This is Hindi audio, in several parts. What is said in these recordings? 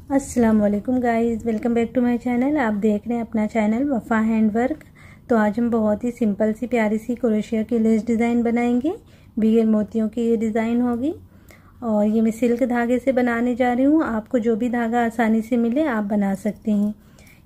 अस्सलाम वालेकुम guys, welcome back to my channel. आप देख रहे हैं अपना चैनल वफ़ा हैंडवर्क। तो आज हम बहुत ही सिंपल सी प्यारी सी क्रोशिया की लेस डिज़ाइन बनाएंगे। बगैर मोतियों की ये डिज़ाइन होगी और ये मैं सिल्क धागे से बनाने जा रही हूँ। आपको जो भी धागा आसानी से मिले आप बना सकते हैं।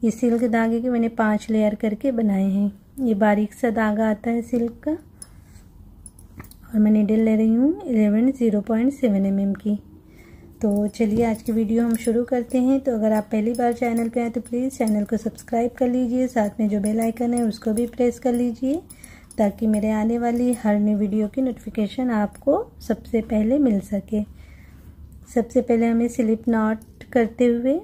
ये सिल्क धागे के मैंने 5 लेयर करके बनाए हैं। ये बारीक सा धागा आता है सिल्क का और मैं नीडल ले रही हूँ 11 0.7 mm की। तो चलिए आज की वीडियो हम शुरू करते हैं। तो अगर आप पहली बार चैनल पे आए तो प्लीज़ चैनल को सब्सक्राइब कर लीजिए, साथ में जो बेल आइकन है उसको भी प्रेस कर लीजिए ताकि मेरे आने वाली हर नई वीडियो की नोटिफिकेशन आपको सबसे पहले मिल सके। सबसे पहले हमें स्लिप नॉट करते हुए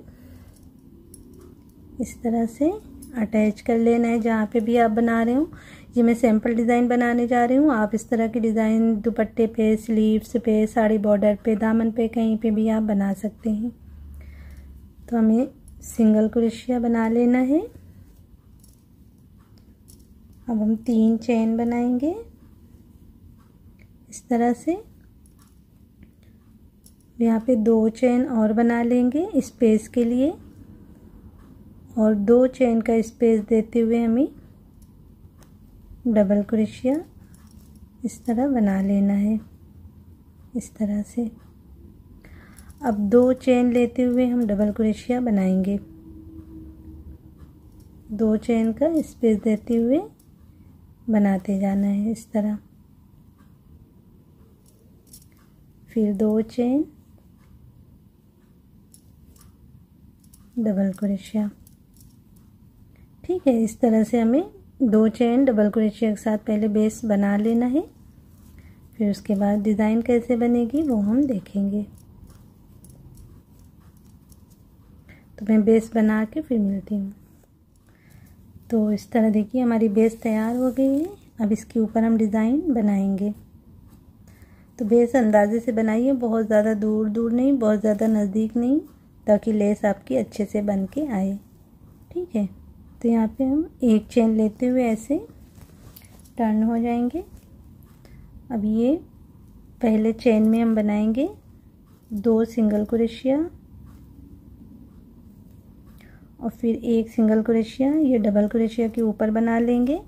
इस तरह से अटैच कर लेना है जहाँ पे भी आप बना रहे हो। ये मैं सैम्पल डिज़ाइन बनाने जा रही हूँ। आप इस तरह की डिज़ाइन दुपट्टे पे, स्लीव्स पे, साड़ी बॉर्डर पे, दामन पे, कहीं पे भी आप बना सकते हैं। तो हमें सिंगल क्रोशिया बना लेना है। अब हम 3 चेन बनाएंगे इस तरह से। यहाँ पे 2 चेन और बना लेंगे स्पेस के लिए और 2 चेन का स्पेस देते हुए हमें डबल क्रोशिया इस तरह बना लेना है इस तरह से। अब 2 चेन लेते हुए हम डबल क्रोशिया बनाएंगे। 2 चेन का स्पेस देते हुए बनाते जाना है इस तरह। फिर 2 चेन डबल क्रोशिया। ठीक है, इस तरह से हमें 2 चेन डबल क्रोशिया के साथ पहले बेस बना लेना है। फिर उसके बाद डिज़ाइन कैसे बनेगी वो हम देखेंगे। तो मैं बेस बना के फिर मिलती हूँ। तो इस तरह देखिए हमारी बेस तैयार हो गई है। अब इसके ऊपर हम डिज़ाइन बनाएंगे। तो बेस अंदाजे से बनाइए, बहुत ज़्यादा दूर दूर नहीं, बहुत ज़्यादा नज़दीक नहीं, ताकि लेस आपकी अच्छे से बन के आए। ठीक है, तो यहाँ पे हम 1 चेन लेते हुए ऐसे टर्न हो जाएंगे। अब ये पहले चेन में हम बनाएंगे 2 सिंगल क्रोशिया और फिर 1 सिंगल क्रोशिया ये डबल क्रोशिया के ऊपर बना लेंगे।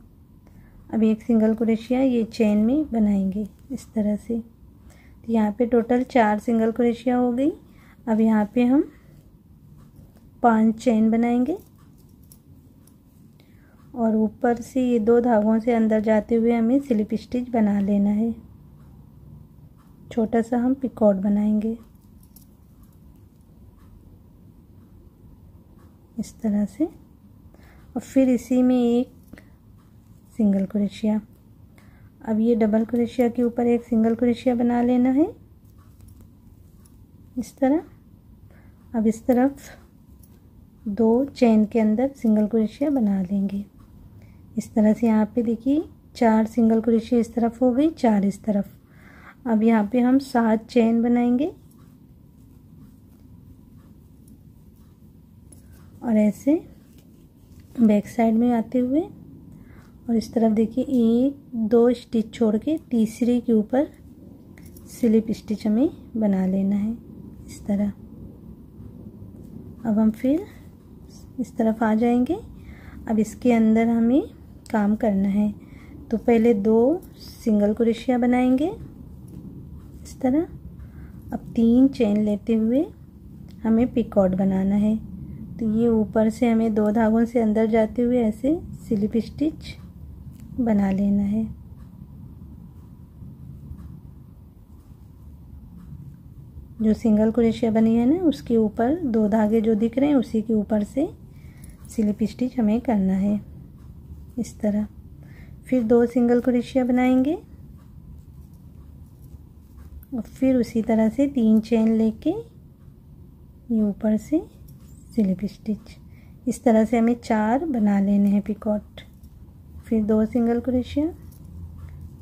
अब 1 सिंगल क्रोशिया ये चेन में बनाएंगे इस तरह से। तो यहाँ पे टोटल 4 सिंगल क्रोशिया हो गई। अब यहाँ पे हम 5 चेन बनाएंगे और ऊपर से ये 2 धागों से अंदर जाते हुए हमें स्लिप स्टिच बना लेना है। छोटा सा हम पिकॉट बनाएंगे इस तरह से और फिर इसी में 1 सिंगल क्रोशिया। अब ये डबल क्रोशिया के ऊपर 1 सिंगल क्रोशिया बना लेना है इस तरह। अब इस तरफ 2 चेन के अंदर सिंगल क्रोशिया बना लेंगे इस तरह से। यहाँ पे देखिए 4 सिंगल क्रोशिया इस तरफ हो गई, 4 इस तरफ। अब यहाँ पे हम 7 चेन बनाएंगे और ऐसे बैक साइड में आते हुए और इस तरफ देखिए 1-2 स्टिच छोड़ के तीसरी के ऊपर स्लिप स्टिच हमें बना लेना है इस तरह। अब हम फिर इस तरफ आ जाएंगे। अब इसके अंदर हमें काम करना है। तो पहले 2 सिंगल क्रोशिया बनाएंगे इस तरह। अब 3 चेन लेते हुए हमें पिकॉट बनाना है। तो ये ऊपर से हमें 2 धागों से अंदर जाते हुए ऐसे स्लिप स्टिच बना लेना है। जो सिंगल क्रोशिया बनी है ना उसके ऊपर 2 धागे जो दिख रहे हैं उसी के ऊपर से स्लिप स्टिच हमें करना है इस तरह। फिर 2 सिंगल क्रोशिया बनाएंगे और फिर उसी तरह से 3 चेन लेके ये ऊपर से स्लिप स्टिच इस तरह से हमें 4 बना लेने हैं पिकॉट। फिर 2 सिंगल क्रोशिया,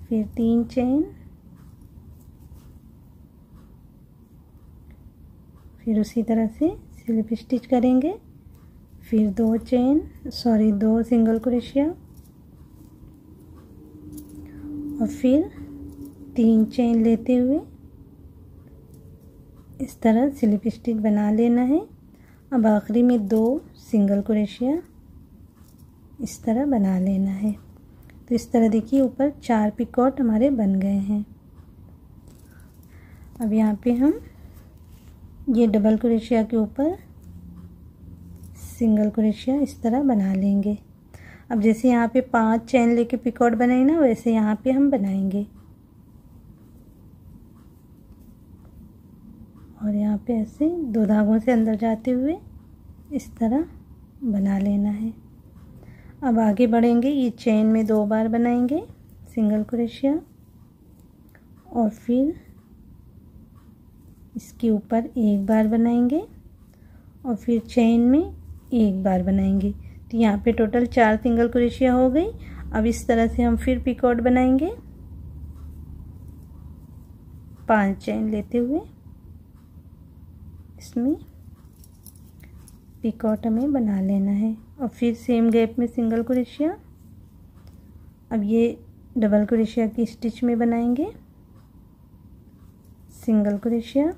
फिर 3 चेन, फिर उसी तरह से स्लिप स्टिच करेंगे। फिर 2 सिंगल क्रोशिया और फिर 3 चेन लेते हुए इस तरह स्लिप स्टिच बना लेना है। अब आखिरी में 2 सिंगल क्रोशिया इस तरह बना लेना है। तो इस तरह देखिए ऊपर 4 पिकॉट हमारे बन गए हैं। अब यहाँ पे हम ये डबल क्रोशिया के ऊपर सिंगल क्रोशिया इस तरह बना लेंगे। अब जैसे यहाँ पे 5 चेन लेके पिकॉट बनाई ना, वैसे यहाँ पे हम बनाएंगे। और यहाँ पे ऐसे 2 धागों से अंदर जाते हुए इस तरह बना लेना है। अब आगे बढ़ेंगे। ये चेन में 2 बार बनाएंगे सिंगल क्रोशिया, और फिर इसके ऊपर 1 बार बनाएंगे, और फिर चेन में 1 बार बनाएंगे। तो यहाँ पे टोटल 4 सिंगल क्रोशिया हो गई। अब इस तरह से हम फिर पिकॉट बनाएंगे 5 चेन लेते हुए। इसमें पिकॉट हमें बना लेना है, और फिर सेम गैप में सिंगल क्रोशिया। अब ये डबल क्रोशिया की स्टिच में बनाएंगे सिंगल क्रोशिया,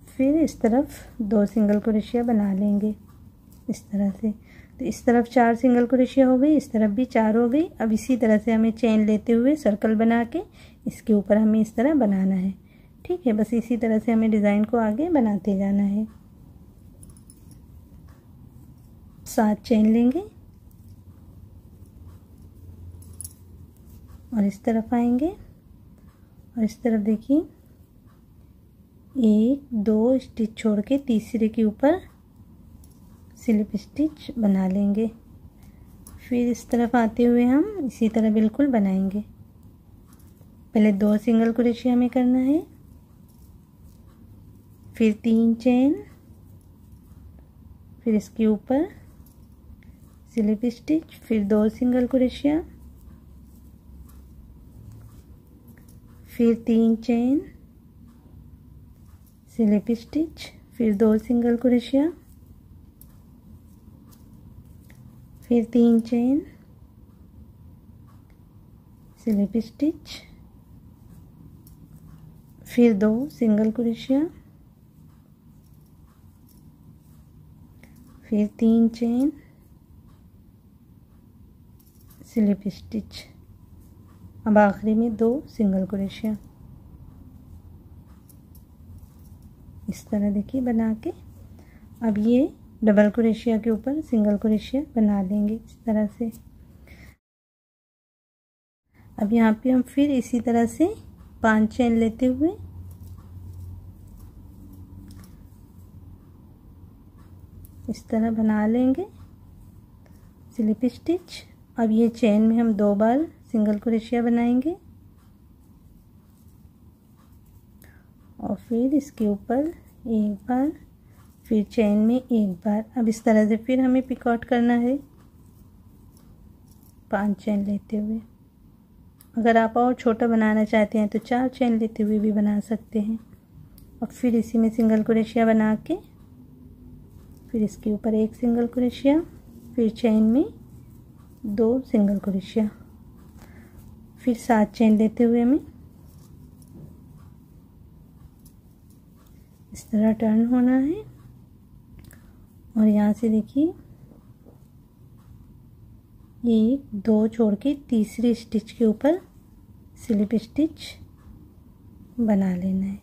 फिर इस तरफ 2 सिंगल क्रोशिया बना लेंगे इस तरह से। तो इस तरफ 4 सिंगल क्रोशिया हो गई, इस तरफ भी 4 हो गई। अब इसी तरह से हमें चेन लेते हुए सर्कल बना के इसके ऊपर हमें इस तरह बनाना है। ठीक है, बस इसी तरह से हमें डिज़ाइन को आगे बनाते जाना है। 7 चेन लेंगे और इस तरफ आएंगे, और इस तरफ देखिए 1 2 स्टिच छोड़ के तीसरे के ऊपर स्लिप स्टिच बना लेंगे। फिर इस तरफ आते हुए हम इसी तरह बिल्कुल बनाएंगे। पहले 2 सिंगल क्रोशिया में करना है, फिर 3 चेन, फिर इसके ऊपर स्लिप स्टिच, फिर 2 सिंगल क्रोशिया, फिर 3 चेन, स्लिप स्टिच, फिर 2 सिंगल क्रोशिया, फिर 3 चेन, स्लिप स्टिच, फिर 2 सिंगल क्रोशिया, फिर 3 चेन, स्लिप स्टिच। अब आखिरी में 2 सिंगल क्रोशिया इस तरह देखिए बना के। अब ये डबल क्रोशिया के ऊपर सिंगल क्रोशिया बना लेंगे इस तरह से। अब यहाँ पे हम फिर इसी तरह से 5 चेन लेते हुए इस तरह बना लेंगे स्लिप स्टिच। अब ये चेन में हम 2 बार सिंगल क्रोशिया बनाएंगे, और फिर इसके ऊपर 1 बार, फिर चेन में 1 बार। अब इस तरह से फिर हमें पिकॉट करना है 5 चेन लेते हुए। अगर आप और छोटा बनाना चाहते हैं तो 4 चेन लेते हुए भी बना सकते हैं। और फिर इसी में सिंगल क्रोशिया बना के फिर इसके ऊपर 1 सिंगल क्रोशिया, फिर चेन में 2 सिंगल क्रोशिया, फिर 7 चेन लेते हुए हमें इस तरह टर्न होना है। और यहाँ से देखिए 1 2 छोड़ के तीसरी स्टिच के ऊपर स्लिप स्टिच बना लेना है,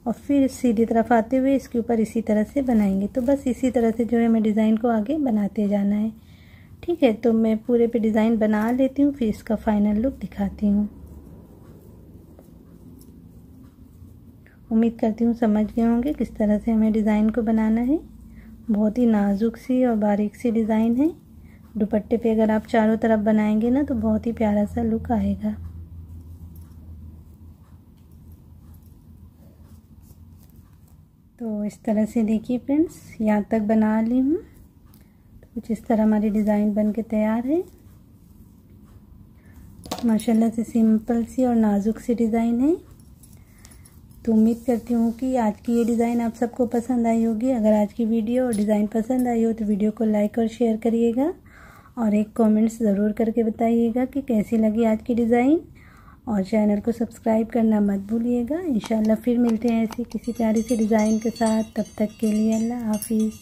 और फिर सीधी तरफ आते हुए इसके ऊपर इसी तरह से बनाएंगे। तो बस इसी तरह से जो है हमें डिज़ाइन को आगे बनाते जाना है। ठीक है, तो मैं पूरे पे डिज़ाइन बना लेती हूँ, फिर इसका फाइनल लुक दिखाती हूँ। उम्मीद करती हूँ समझ गए होंगे किस तरह से हमें डिज़ाइन को बनाना है। बहुत ही नाजुक सी और बारीक सी डिज़ाइन है। दुपट्टे पे अगर आप चारों तरफ बनाएंगे ना तो बहुत ही प्यारा सा लुक आएगा। तो इस तरह से देखिए फ्रेंड्स, यहाँ तक बना ली हूँ। तो कुछ इस तरह हमारी डिज़ाइन बन के तैयार है। माशाल्लाह से सिंपल सी और नाजुक सी डिज़ाइन है। तो उम्मीद करती हूँ कि आज की ये डिज़ाइन आप सबको पसंद आई होगी। अगर आज की वीडियो और डिज़ाइन पसंद आई हो तो वीडियो को लाइक और शेयर करिएगा, और एक कमेंट्स ज़रूर करके बताइएगा कि कैसी लगी आज की डिज़ाइन। और चैनल को सब्सक्राइब करना मत भूलिएगा। इंशाल्लाह फिर मिलते हैं ऐसी किसी प्यारी सी डिज़ाइन के साथ। तब तक के लिए अल्लाह हाफिज़।